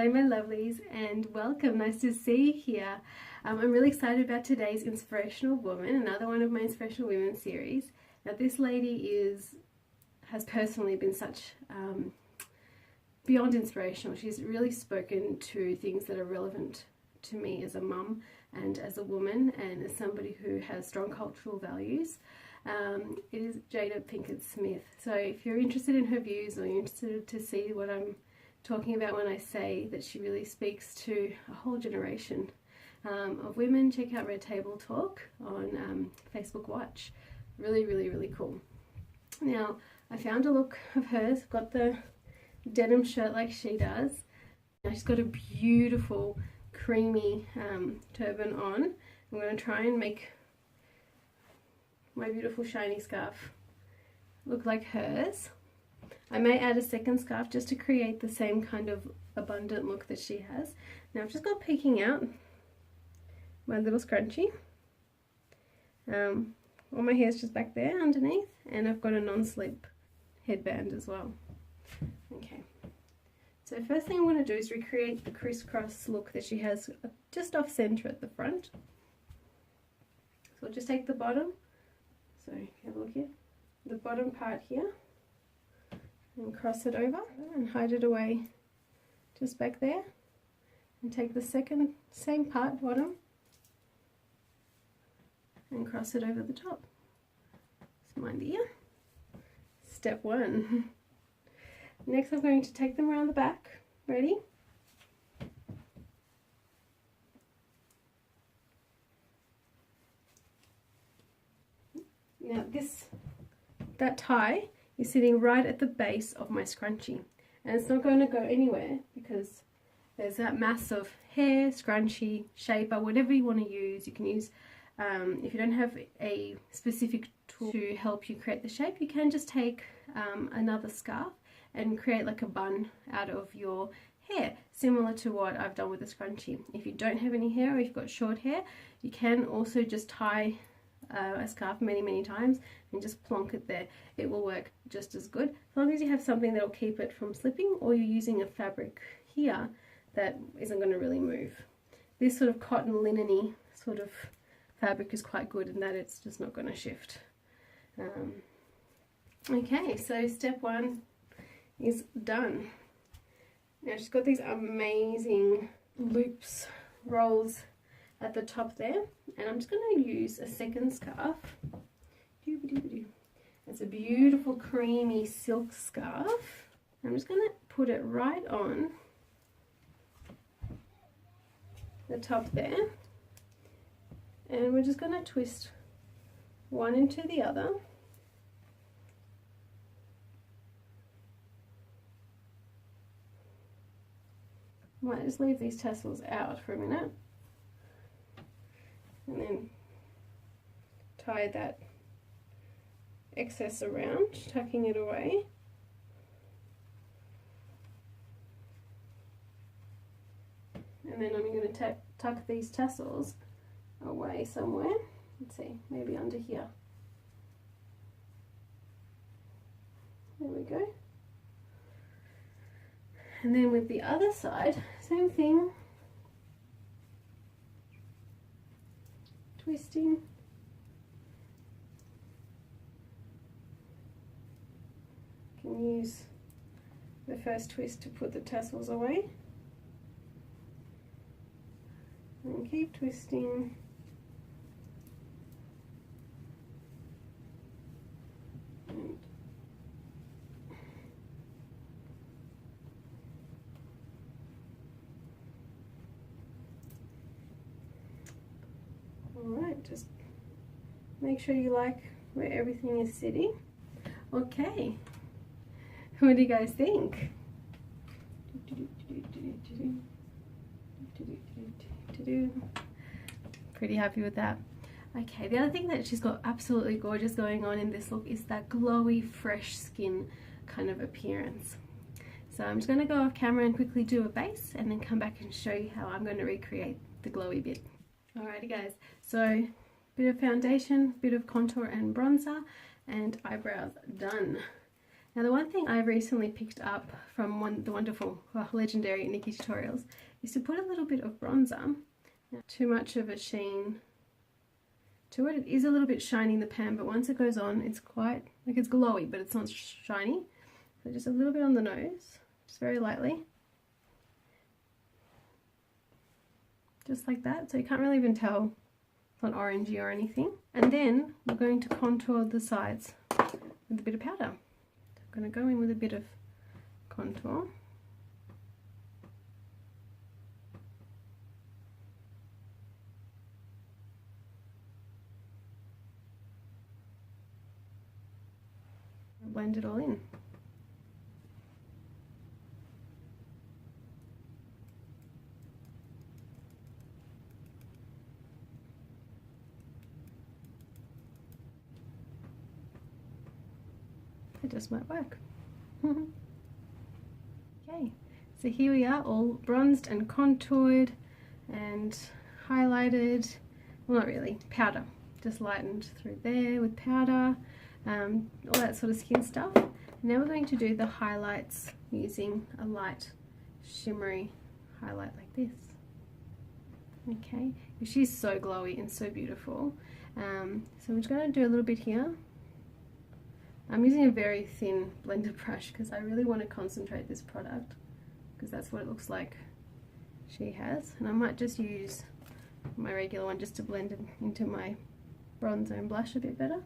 G'day my lovelies and welcome, nice to see you here. I'm really excited about today's inspirational woman, another one of my inspirational women series. Now this lady has personally been such beyond inspirational. She's really spoken to things that are relevant to me as a mum and as a woman and as somebody who has strong cultural values. It is Jada Pinkett Smith. So if you're interested in her views or you're interested to see what I'm talking about when I say that she really speaks to a whole generation of women, check out Red Table Talk on Facebook Watch. Really cool. Now I found a look of hers, got the denim shirt like she does. Now she's got a beautiful creamy turban on. I'm going to try and make my beautiful shiny scarf look like hers. I may add a second scarf just to create the same kind of abundant look that she has. Now I've just got peeking out my little scrunchie. All my hair's just back there underneath, and I've got a non-slip headband as well. Okay, so first thing I'm going to do is recreate the crisscross look that she has just off center at the front. So I'll just take the bottom, so have a look here, the bottom part here, and cross it over and hide it away just back there, and take the same part, bottom, and cross it over the top. So mind the ear. Step one. Next I'm going to take them around the back. Ready? Now that tie is sitting right at the base of my scrunchie, and it's not going to go anywhere because there's that mass of hair, scrunchie, shaper, whatever you want to use. You can use, if you don't have a specific tool to help you create the shape, you can just take another scarf and create like a bun out of your hair, similar to what I've done with the scrunchie. If you don't have any hair or if you've got short hair, you can also just tie a scarf many times and just plonk it there. It will work just as good as long as you have something that will keep it from slipping, or you're using a fabric here that isn't going to really move. This sort of cotton linen-y sort of fabric is quite good in that it's just not going to shift. Okay, so step one is done. Now she's got these amazing loops, rolls at the top there, and I'm just going to use a second scarf. It's a beautiful creamy silk scarf. I'm just going to put it right on the top there, and we're just going to twist one into the other. Might just leave these tassels out for a minute and then tie that excess around, tucking it away. And then I'm going to tuck these tassels away somewhere. Let's see, maybe under here. There we go. And then with the other side, same thing. Twisting. Can use the first twist to put the tassels away. And keep twisting. And alright, just make sure you like where everything is sitting. Okay, what do you guys think? Pretty happy with that. Okay, the other thing that she's got absolutely gorgeous going on in this look is that glowy, fresh skin kind of appearance. So I'm just going to go off camera and quickly do a base and then come back and show you how I'm going to recreate the glowy bit. Alrighty guys, so bit of foundation, bit of contour and bronzer, and eyebrows done. Now the one thing I've recently picked up from the wonderful, legendary Nikki Tutorials is to put a little bit of bronzer. Not too much of a sheen to it. It is a little bit shiny in the pan, but once it goes on, it's quite, like, it's glowy, but it's not shiny. So just a little bit on the nose, just very lightly. Just like that, so you can't really even tell it's not orangey or anything. And then we're going to contour the sides with a bit of powder. I'm going to go in with a bit of contour. Blend it all in. It just might work. Okay, so here we are, all bronzed and contoured and highlighted. Well, not really, powder. Just lightened through there with powder, all that sort of skin stuff. Now we're going to do the highlights using a light shimmery highlight like this. Okay, she's so glowy and so beautiful. So I'm just going to do a little bit here. I'm using a very thin blender brush because I really want to concentrate this product, because that's what it looks like she has. And I might just use my regular one just to blend it into my bronzer and blush a bit better.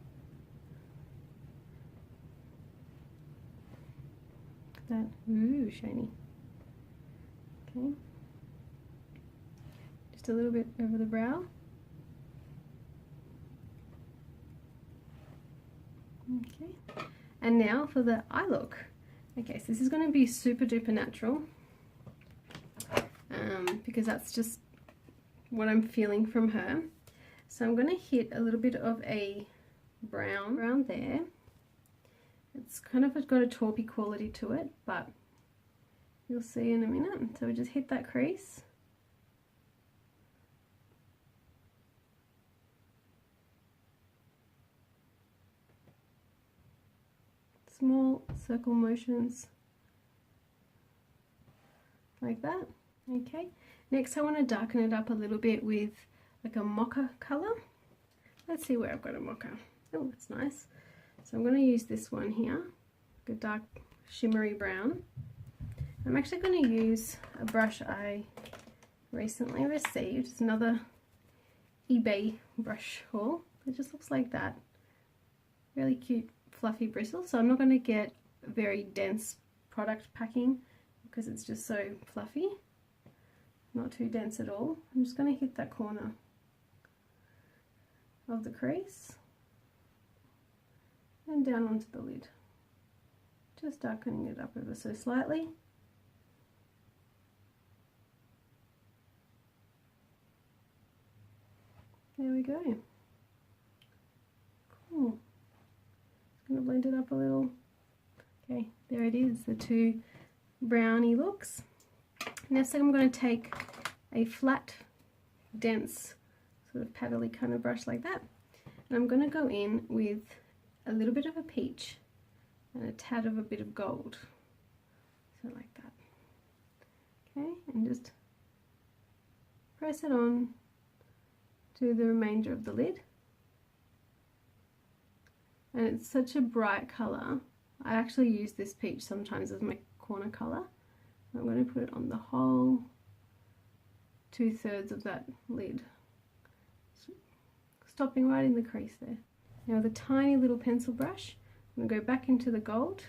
That, ooh, shiny. Okay, just a little bit over the brow. Okay, and now for the eye look. Okay, so this is going to be super duper natural, because that's just what I'm feeling from her. So I'm going to hit a little bit of a brown around there. It's kind of got a taupey quality to it, but you'll see in a minute. So we just hit that crease. Small circle motions like that. Okay, next I want to darken it up a little bit with like a mocha color. Let's see where I've got a mocha. Oh, that's nice. So I'm going to use this one here, like a dark shimmery brown. I'm actually going to use a brush I recently received. It's another eBay brush haul. It just looks like that. Really cute fluffy bristles. So I'm not going to get very dense product packing because it's just so fluffy. Not too dense at all. I'm just going to hit that corner of the crease and down onto the lid. Just darkening it up ever so slightly. There we go. Cool. Just going to blend it up a little. Okay, there it is, the two brownie looks. Next I'm going to take a flat, dense, sort of paddly kind of brush like that. And I'm going to go in with a little bit of a peach and a tad of a bit of gold. So like that. Okay, and just press it on to the remainder of the lid. And it's such a bright colour. I actually use this peach sometimes as my corner colour. I'm going to put it on the whole 2/3 of that lid, stopping right in the crease there. Now with a tiny little pencil brush, I'm going to go back into the gold.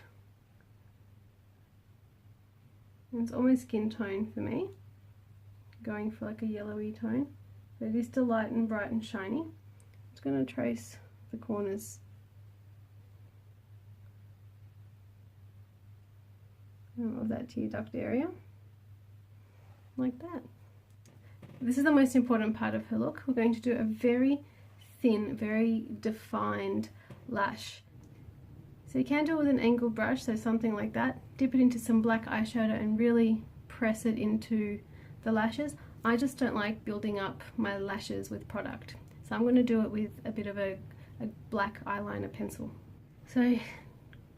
And it's almost skin tone for me, going for like a yellowy tone, but it is still light and bright and shiny. I'm just going to trace the corners of that tear duct area, like that. This is the most important part of her look. We're going to do a very thin, very defined lash. So you can do it with an angled brush, so something like that. Dip it into some black eyeshadow and really press it into the lashes. I just don't like building up my lashes with product, so I'm going to do it with a bit of a black eyeliner pencil. So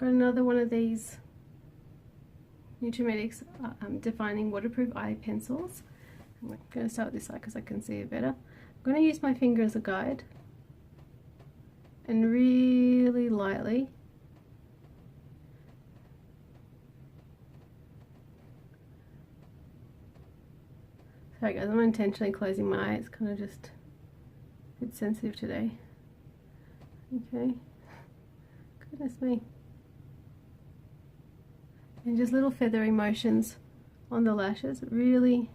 Got another one of these Nutrimetics defining waterproof eye pencils. I'm going to start with this side because I can see it better. I'm going to use my finger as a guide and really lightly sorry guys, I'm not intentionally closing my eye, it's kind of just a bit sensitive today. Okay, goodness me. And just little feathery motions on the lashes, really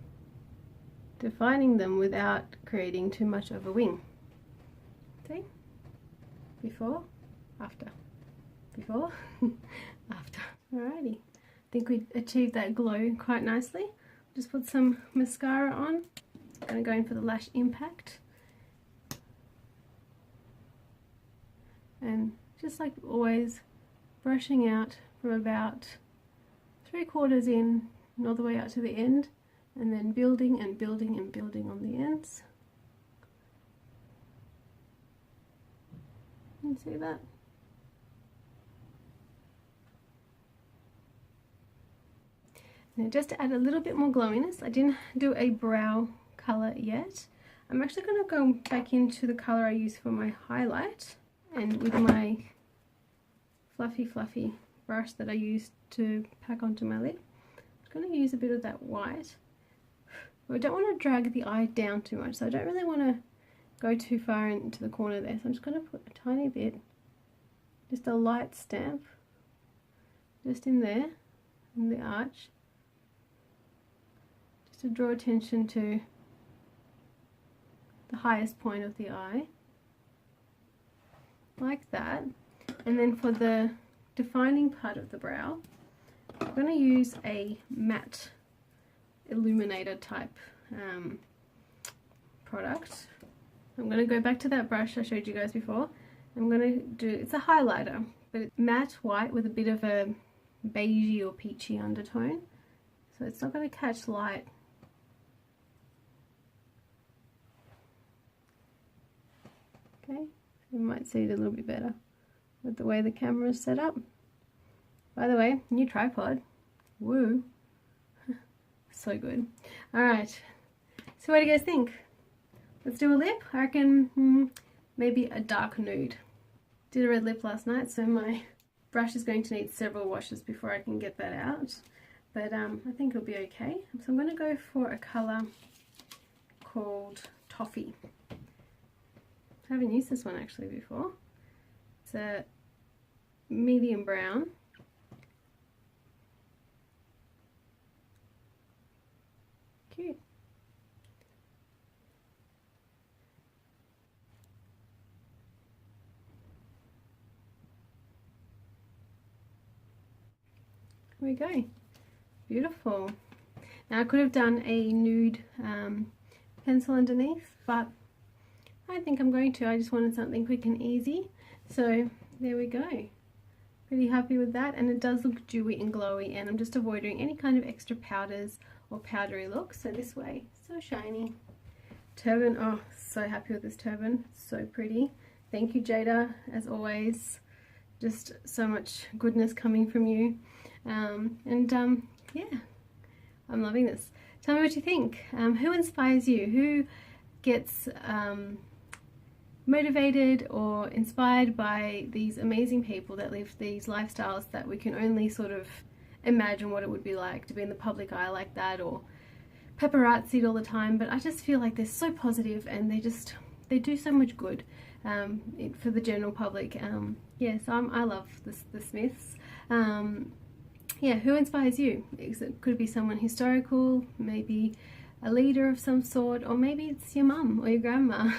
defining them without creating too much of a wing. See? Before, after. Before, after. Alrighty. I think we achieved that glow quite nicely. Just put some mascara on. I'm going to go in for the lash impact. And just like always, brushing out from about 3/4 in and all the way out to the end, and then building and building and building on the ends. You can see that? Now just to add a little bit more glowiness, I didn't do a brow colour yet. I'm actually going to go back into the colour I used for my highlight, and with my fluffy brush that I used to pack onto my lid, I'm going to use a bit of that white. But I don't want to drag the eye down too much, so I don't really want to go too far into the corner there, so I'm just going to put a tiny bit, just a light stamp, just in there, in the arch, just to draw attention to the highest point of the eye, like that. And then for the defining part of the brow, I'm going to use a matte illuminator type product. I'm going to go back to that brush I showed you guys before. I'm going to do, it's a highlighter, but it's matte white with a bit of a beigey or peachy undertone, so it's not going to catch light. Okay, you might see it a little bit better with the way the camera is set up. By the way, new tripod. Woo! So good. Alright, so what do you guys think? Let's do a lip. I reckon maybe a dark nude. Did a red lip last night, so my brush is going to need several washes before I can get that out. But I think it'll be okay. So I'm going to go for a colour called Toffee. I haven't used this one actually before. It's a medium brown. Cute. There we go. Beautiful. Now I could have done a nude pencil underneath, but I think I'm going to. I just wanted something quick and easy. So there we go. Pretty happy with that, and it does look dewy and glowy, and I'm just avoiding any kind of extra powders or powdery look. So this way, so shiny. Turban, oh, so happy with this turban. So pretty. Thank you, Jada, as always. Just so much goodness coming from you. Yeah, I'm loving this. Tell me what you think. Who inspires you? Who gets motivated or inspired by these amazing people that live these lifestyles that we can only sort of imagine what it would be like to be in the public eye like that, or paparazzi'd all the time? But I just feel like they're so positive, and they do so much good for the general public. Yeah, so I love the Smiths. Yeah, who inspires you? It could be someone historical, maybe a leader of some sort, or maybe it's your mum or your grandma.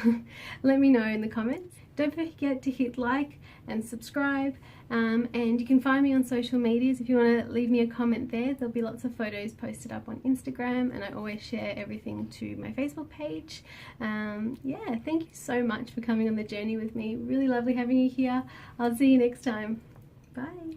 Let me know in the comments. Don't forget to hit like and subscribe, and you can find me on social medias if you want to leave me a comment there. There'll be lots of photos posted up on Instagram, and I always share everything to my Facebook page. Yeah, thank you so much for coming on the journey with me. Really lovely having you here. I'll see you next time. Bye.